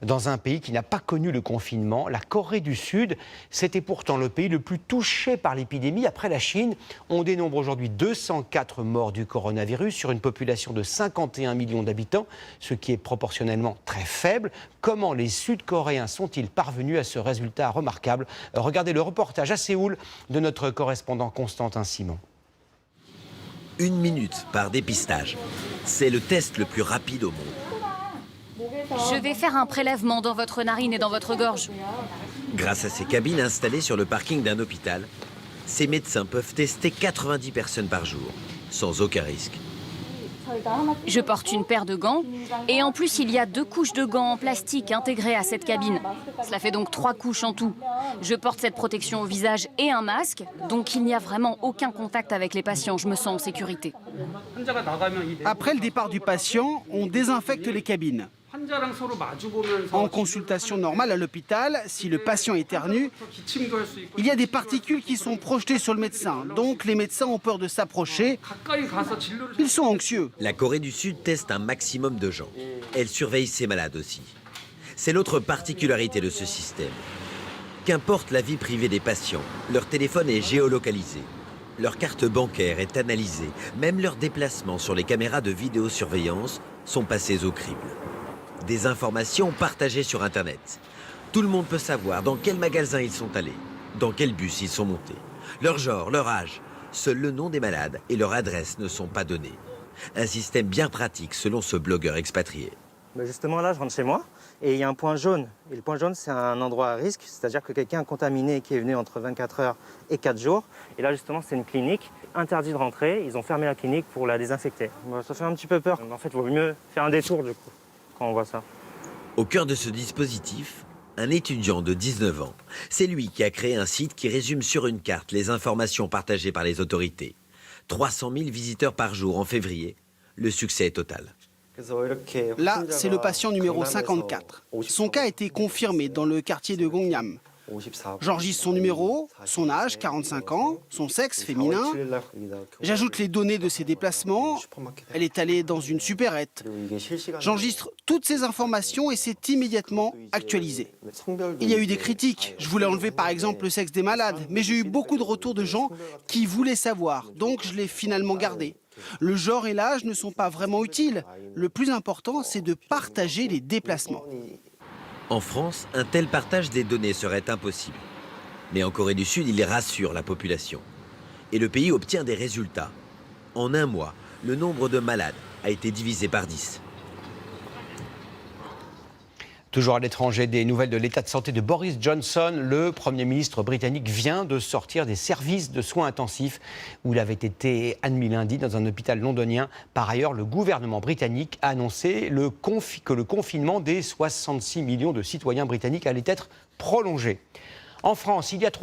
dans un pays qui n'a pas connu le confinement. La Corée du Sud, c'était pourtant le pays le plus touché par l'épidémie après la Chine. On dénombre aujourd'hui 204 morts du coronavirus sur une population de 51 millions d'habitants, ce qui est proportionnellement très faible. Comment les Sud-Coréens sont-ils parvenus à ce résultat remarquable? Regardez le reportage à Séoul de notre correspondant Constantin Simon. 1 minute par dépistage. C'est le test le plus rapide au monde. Je vais faire un prélèvement dans votre narine et dans votre gorge. Grâce à ces cabines installées sur le parking d'un hôpital, ces médecins peuvent tester 90 personnes par jour, sans aucun risque. Je porte une paire de gants et en plus il y a 2 couches de gants en plastique intégrées à cette cabine. Cela fait donc 3 couches en tout. Je porte cette protection au visage et un masque, donc il n'y a vraiment aucun contact avec les patients. Je me sens en sécurité. Après le départ du patient, on désinfecte les cabines. En consultation normale à l'hôpital, si le patient éternue, il y a des particules qui sont projetées sur le médecin. Donc les médecins ont peur de s'approcher. Ils sont anxieux. La Corée du Sud teste un maximum de gens. Elle surveille ses malades aussi. C'est l'autre particularité de ce système. Qu'importe la vie privée des patients, leur téléphone est géolocalisé. Leur carte bancaire est analysée. Même leurs déplacements sur les caméras de vidéosurveillance sont passés au crible. Des informations partagées sur Internet. Tout le monde peut savoir dans quel magasin ils sont allés, dans quel bus ils sont montés, leur genre, leur âge. Seul le nom des malades et leur adresse ne sont pas donnés. Un système bien pratique selon ce blogueur expatrié. Justement là, je rentre chez moi et il y a un point jaune. Et le point jaune, c'est un endroit à risque, c'est-à-dire que quelqu'un contaminé qui est venu entre 24 heures et 4 jours. Et là, justement, c'est une clinique. Interdit de rentrer. Ils ont fermé la clinique pour la désinfecter. Ça fait un petit peu peur. En fait, il vaut mieux faire un détour du coup. On voit ça. Au cœur de ce dispositif, un étudiant de 19 ans. C'est lui qui a créé un site qui résume sur une carte les informations partagées par les autorités. 300 000 visiteurs par jour en février. Le succès est total. Là, c'est le patient numéro 54. Son cas a été confirmé dans le quartier de Gongnam. J'enregistre son numéro, son âge, 45 ans, son sexe féminin. J'ajoute les données de ses déplacements. Elle est allée dans une supérette. J'enregistre toutes ces informations et c'est immédiatement actualisé. Il y a eu des critiques. Je voulais enlever par exemple le sexe des malades, mais j'ai eu beaucoup de retours de gens qui voulaient savoir, donc je l'ai finalement gardé. Le genre et l'âge ne sont pas vraiment utiles. Le plus important, c'est de partager les déplacements. En France, un tel partage des données serait impossible. Mais en Corée du Sud, il rassure la population. Et le pays obtient des résultats. En un mois, le nombre de malades a été divisé par 10. Toujours à l'étranger, des nouvelles de l'état de santé de Boris Johnson. Le Premier ministre britannique vient de sortir des services de soins intensifs où il avait été admis lundi dans un hôpital londonien. Par ailleurs, le gouvernement britannique a annoncé que le confinement des 66 millions de citoyens britanniques allait être prolongé. En France, il y a 3